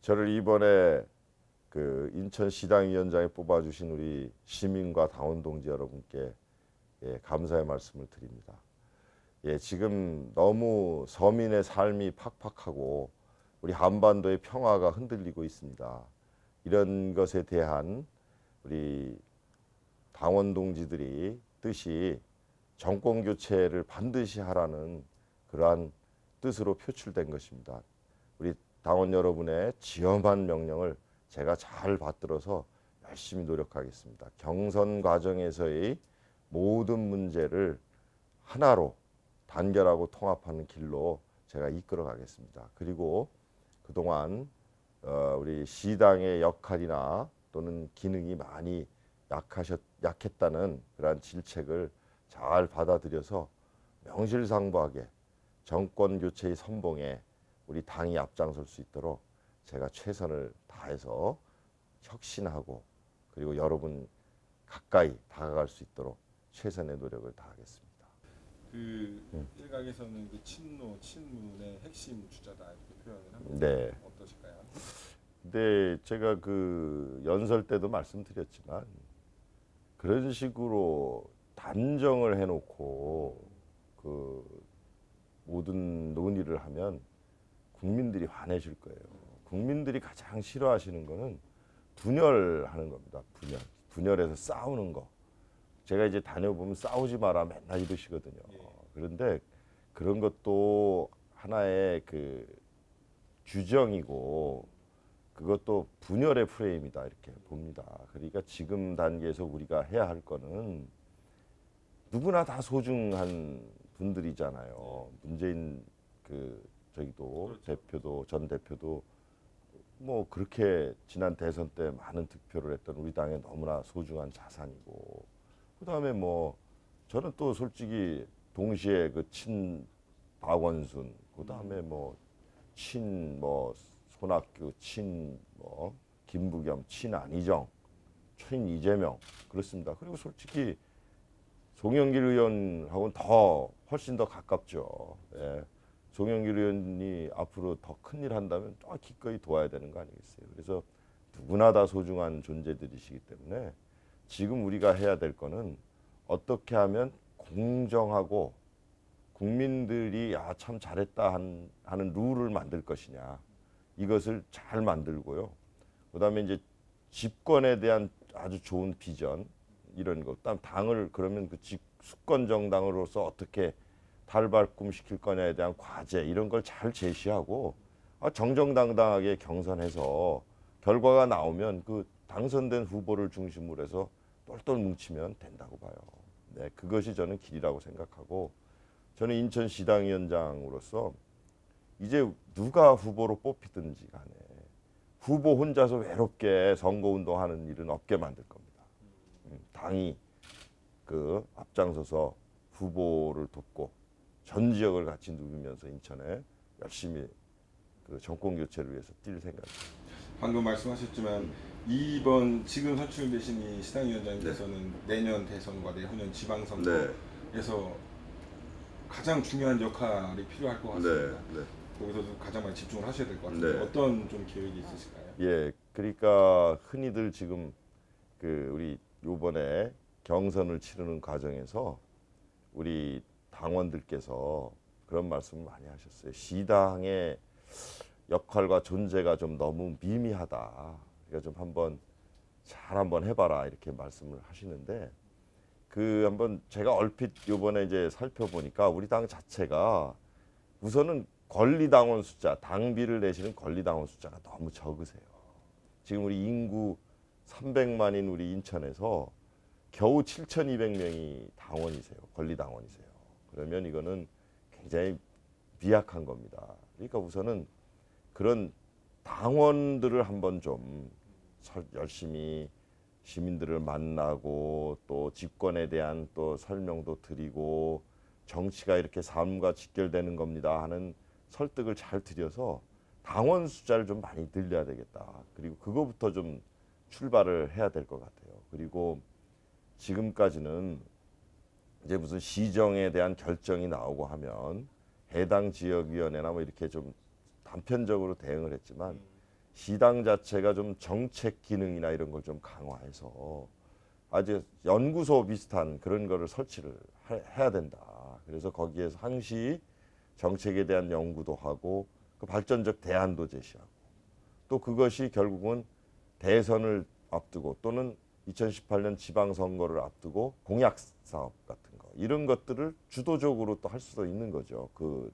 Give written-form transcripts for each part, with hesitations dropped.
저를 이번에 그 인천시당위원장에 뽑아주신 우리 시민과 당원 동지 여러분께 감사의 말씀을 드립니다. 지금 너무 서민의 삶이 팍팍하고 우리 한반도의 평화가 흔들리고 있습니다. 이런 것에 대한 우리 당원 동지들이 뜻이 정권 교체를 반드시 하라는 그러한 뜻으로 표출된 것입니다. 우리 당원 여러분의 지엄한 명령을 제가 잘 받들어서 열심히 노력하겠습니다. 경선 과정에서의 모든 문제를 하나로 단결하고 통합하는 길로 제가 이끌어 가겠습니다. 그리고 그동안 우리 시당의 역할이나 또는 기능이 많이 약했다는 그러한 질책을 잘 받아들여서 명실상부하게 정권 교체의 선봉에 우리 당이 앞장설 수 있도록 제가 최선을 다해서 혁신하고 그리고 여러분 가까이 다가갈 수 있도록 최선의 노력을 다하겠습니다. 일각에서는 그 친노, 친문의 핵심 주자다 이렇게 표현을 합니다. 네. 어떠실까요? 근데 제가 그 연설 때도 말씀드렸지만 그런 식으로 단정을 해놓고 그 모든 논의를 하면 국민들이 화내실 거예요. 국민들이 가장 싫어하시는 거는 분열하는 겁니다. 분열해서 싸우는 거. 제가 이제 다녀보면 싸우지 마라 맨날 이러시거든요. 그런데 그런 것도 하나의 그 규정이고 그것도 분열의 프레임이다 이렇게 봅니다. 그러니까 지금 단계에서 우리가 해야 할 거는 누구나 다 소중한 분들이잖아요. 문재인 저기도 그렇죠. 대표도 전 대표도 뭐 그렇게 지난 대선 때 많은 득표를 했던 우리 당의 너무나 소중한 자산이고 그다음에 뭐 저는 또 솔직히 동시에 그 친 박원순 그다음에 뭐 친 뭐 손학규 친 뭐 김부겸 친 안희정 친 이재명 그렇습니다. 그리고 솔직히 송영길 의원하고는 훨씬 더 가깝죠. 송영길 의원이 앞으로 더 큰일 한다면 또 기꺼이 도와야 되는 거 아니겠어요. 그래서 누구나 다 소중한 존재들이시기 때문에 지금 우리가 해야 될 거는 어떻게 하면 공정하고 국민들이 참 잘했다 하는 룰을 만들 것이냐. 이것을 잘 만들고요. 그다음에 이제 집권에 대한 아주 좋은 비전 이런 것. 그다음 당을 그러면 그 수권 정당으로서 어떻게 탈바꿈시킬 거냐에 대한 과제 이런 걸 잘 제시하고 정정당당하게 경선해서 결과가 나오면 그 당선된 후보를 중심으로 해서 똘똘 뭉치면 된다고 봐요. 네, 그것이 저는 길이라고 생각하고 저는 인천시당위원장으로서 이제 누가 후보로 뽑히든지 간에 후보 혼자서 외롭게 선거운동하는 일은 없게 만들 겁니다. 당이 그 앞장서서 후보를 돕고 전 지역을 같이 누비면서 인천에 열심히 그 정권 교체를 위해서 뛸 생각입니다. 방금 말씀하셨지만 이번 지금 선출되신 이 시당위원장님께서는 내년 대선과 내후년 지방선거에서 가장 중요한 역할이 필요할 것 같습니다. 거기서도 가장 많이 집중을 하셔야 될 것 같은데 어떤 좀 계획이 있으실까요? 그러니까 흔히들 지금 우리 이번에 경선을 치르는 과정에서 우리 당원들께서 그런 말씀을 많이 하셨어요. 시당의 역할과 존재가 좀 너무 미미하다. 그러니까 좀 한번 해봐라 이렇게 말씀을 하시는데 한번 제가 얼핏 이번에 이제 살펴보니까 우리 당 자체가 우선은 권리당원 숫자, 당비를 내시는 권리당원 숫자가 너무 적으세요. 지금 우리 인구 300만인 우리 인천에서 겨우 7,200명이 당원이세요. 권리당원이세요. 그러면 이거는 굉장히 미약한 겁니다. 그러니까 우선은 그런 당원들을 한번 좀 열심히 시민들을 만나고 또 집권에 대한 또 설명도 드리고 정치가 이렇게 삶과 직결되는 겁니다 하는 설득을 잘 드려서 당원 숫자를 좀 많이 늘려야 되겠다. 그리고 그거부터 좀 출발을 해야 될 것 같아요. 그리고 지금까지는 이제 무슨 시정에 대한 결정이 나오고 하면 해당 지역위원회나 뭐 이렇게 좀 단편적으로 대응을 했지만 시당 자체가 좀 정책 기능이나 이런 걸 좀 강화해서 아주 연구소 비슷한 그런 거를 설치를 해야 된다. 그래서 거기에서 항시 정책에 대한 연구도 하고 그 발전적 대안도 제시하고 또 그것이 결국은 대선을 앞두고 또는 2018년 지방선거를 앞두고 공약 사업 같은 거 이런 것들을 주도적으로 또 할 수도 있는 거죠. 그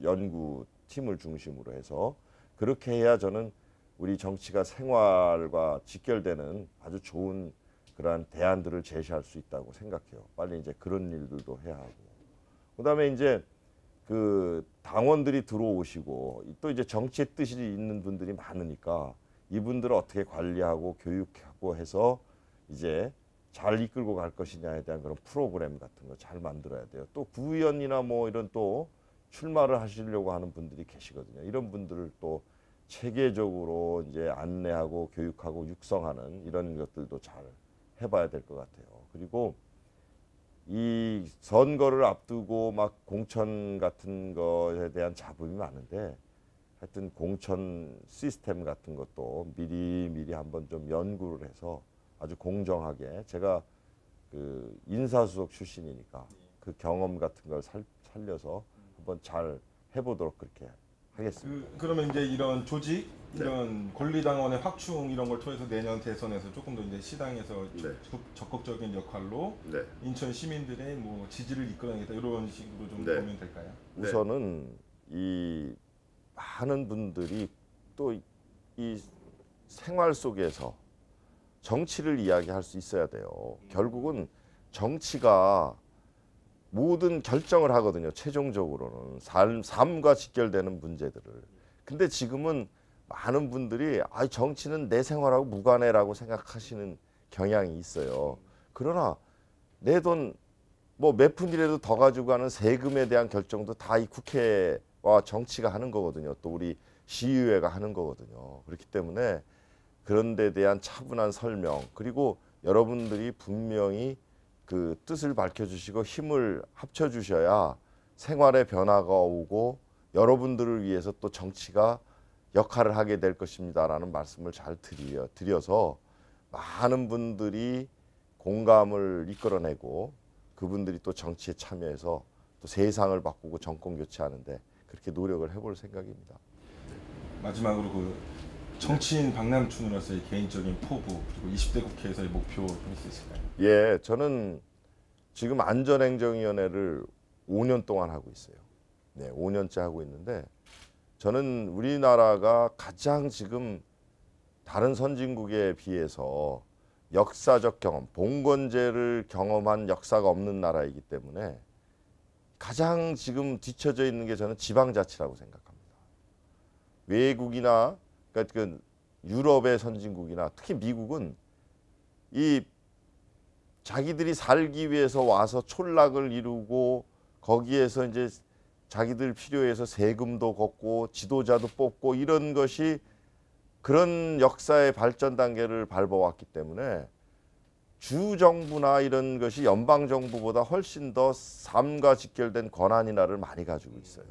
연구팀을 중심으로 해서 그렇게 해야 저는 우리 정치가 생활과 직결되는 아주 좋은 그러한 대안들을 제시할 수 있다고 생각해요. 빨리 이제 그런 일들도 해야 하고. 그다음에 이제 그 당원들이 들어오시고 또 이제 정치의 뜻이 있는 분들이 많으니까 이분들을 어떻게 관리하고 교육하고 해서 이제 잘 이끌고 갈 것이냐에 대한 그런 프로그램 같은 거 잘 만들어야 돼요. 또 구의원이나 뭐 이런 또 출마를 하시려고 하는 분들이 계시거든요. 이런 분들을 또 체계적으로 이제 안내하고 교육하고 육성하는 이런 것들도 잘 해봐야 될 것 같아요. 그리고 이 선거를 앞두고 막 공천 같은 것에 대한 잡음이 많은데 하여튼 공천 시스템 같은 것도 미리 한번 좀 연구를 해서 아주 공정하게 제가 그 인사수석 출신이니까 그 경험 같은 걸 살려서 한번 잘 해보도록 그렇게 하겠습니다. 그러면 이제 이런 조직, 네. 이런 권리당원의 확충 이런 걸 통해서 내년 대선에서 조금 더 이제 시당에서 네. 적극적인 역할로 네. 인천 시민들의 뭐 지지를 이끌어내겠다 이런 식으로 좀 네. 보면 될까요? 우선은 이 많은 분들이 또 이 생활 속에서 정치를 이야기할 수 있어야 돼요. 결국은 정치가 모든 결정을 하거든요. 최종적으로는 삶과 직결되는 문제들을. 근데 지금은 많은 분들이 정치는 내 생활하고 무관해라고 생각하시는 경향이 있어요. 그러나 내 돈 뭐 몇 푼이라도 더 가지고 가는 세금에 대한 결정도 다 이 국회와 정치가 하는 거거든요. 또 우리 시의회가 하는 거거든요. 그렇기 때문에 그런 데 대한 차분한 설명 그리고 여러분들이 분명히 그 뜻을 밝혀주시고 힘을 합쳐주셔야 생활의 변화가 오고 여러분들을 위해서 또 정치가 역할을 하게 될 것입니다라는 말씀을 잘 드려서 많은 분들이 공감을 이끌어내고 그분들이 또 정치에 참여해서 또 세상을 바꾸고 정권 교체하는데 그렇게 노력을 해볼 생각입니다. 마지막으로 그 정치인 박남춘으로서의 개인적인 포부 그리고 20대 국회에서의 목표 좀 있으실까요? 예, 저는 지금 안전행정위원회를 5년 동안 하고 있어요. 네, 5년째 하고 있는데 저는 우리나라가 가장 지금 다른 선진국에 비해서 역사적 경험, 봉건제를 경험한 역사가 없는 나라이기 때문에 가장 지금 뒤처져 있는 게 저는 지방자치라고 생각합니다. 외국이나 그러니까 그 유럽의 선진국이나 특히 미국은 이 자기들이 살기 위해서 와서 촌락을 이루고 거기에서 이제 자기들 필요해서 세금도 걷고 지도자도 뽑고 이런 것이 그런 역사의 발전 단계를 밟아왔기 때문에 주정부나 이런 것이 연방정부보다 훨씬 더 삶과 직결된 권한이나를 많이 가지고 있어요.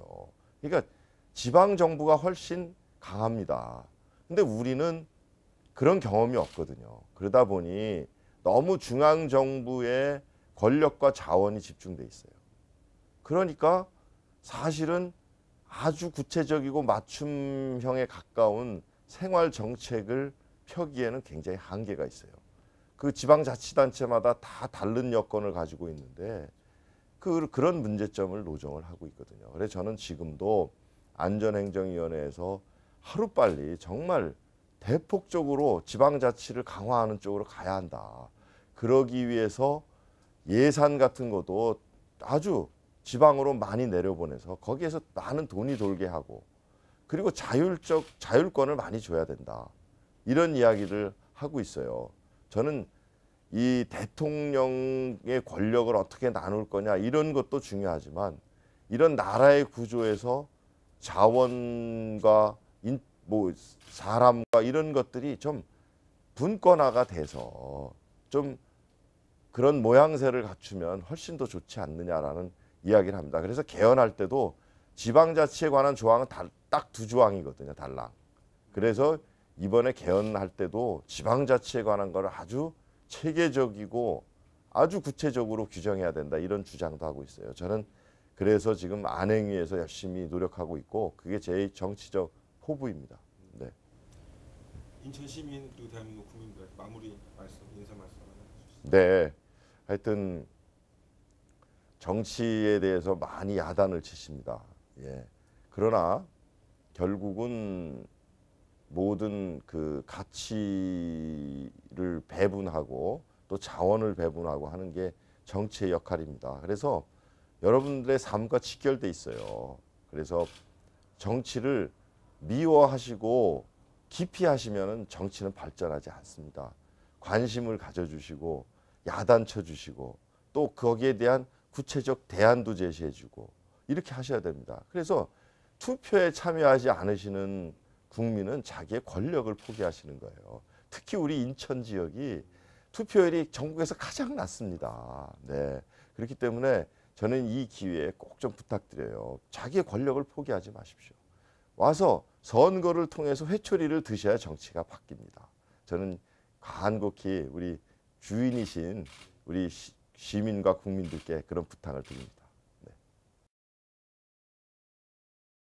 그러니까 지방정부가 훨씬 강합니다. 근데 우리는 그런 경험이 없거든요. 그러다 보니 너무 중앙정부의 권력과 자원이 집중돼 있어요. 그러니까 사실은 아주 구체적이고 맞춤형에 가까운 생활 정책을 펴기에는 굉장히 한계가 있어요. 그 지방자치단체마다 다 다른 여건을 가지고 있는데 그런 문제점을 노정을 하고 있거든요. 그래서 저는 지금도 안전행정위원회에서 하루빨리 정말 대폭적으로 지방자치를 강화하는 쪽으로 가야 한다. 그러기 위해서 예산 같은 것도 아주 지방으로 많이 내려보내서 거기에서 많은 돈이 돌게 하고 그리고 자율권을 많이 줘야 된다. 이런 이야기를 하고 있어요. 저는 이 대통령의 권력을 어떻게 나눌 거냐 이런 것도 중요하지만 이런 나라의 구조에서 자원과 사람과 이런 것들이 좀 분권화가 돼서 좀 그런 모양새를 갖추면 훨씬 더 좋지 않느냐라는 이야기를 합니다. 그래서 개헌할 때도 지방자치에 관한 조항은 딱 두 조항이거든요. 달랑. 그래서 이번에 개헌할 때도 지방자치에 관한 걸 아주 체계적이고 아주 구체적으로 규정해야 된다 이런 주장도 하고 있어요. 저는 그래서 지금 안행위에서 열심히 노력하고 있고 그게 제 정치적 포부입니다. 네. 인천 시민 그리고 대한민국 국민들 마무리 말씀, 인사 말씀 해주시죠. 네. 하여튼 정치에 대해서 많이 야단을 치십니다. 예. 그러나 결국은 모든 그 가치를 배분하고 또 자원을 배분하고 하는 게 정치의 역할입니다. 그래서 여러분들의 삶과 직결돼 있어요. 그래서 정치를 미워하시고 깊이 하시면은 정치는 발전하지 않습니다. 관심을 가져주시고 야단쳐 주시고 또 거기에 대한 구체적 대안도 제시해 주고 이렇게 하셔야 됩니다. 그래서 투표에 참여하지 않으시는 국민은 자기의 권력을 포기하시는 거예요. 특히 우리 인천 지역이 투표율이 전국에서 가장 낮습니다. 네. 그렇기 때문에 저는 이 기회에 꼭 좀 부탁드려요. 자기의 권력을 포기하지 마십시오. 와서 선거를 통해서 회초리를 드셔야 정치가 바뀝니다. 저는 간곡히 우리 주인이신 우리 시민과 국민들께 그런 부탁을 드립니다.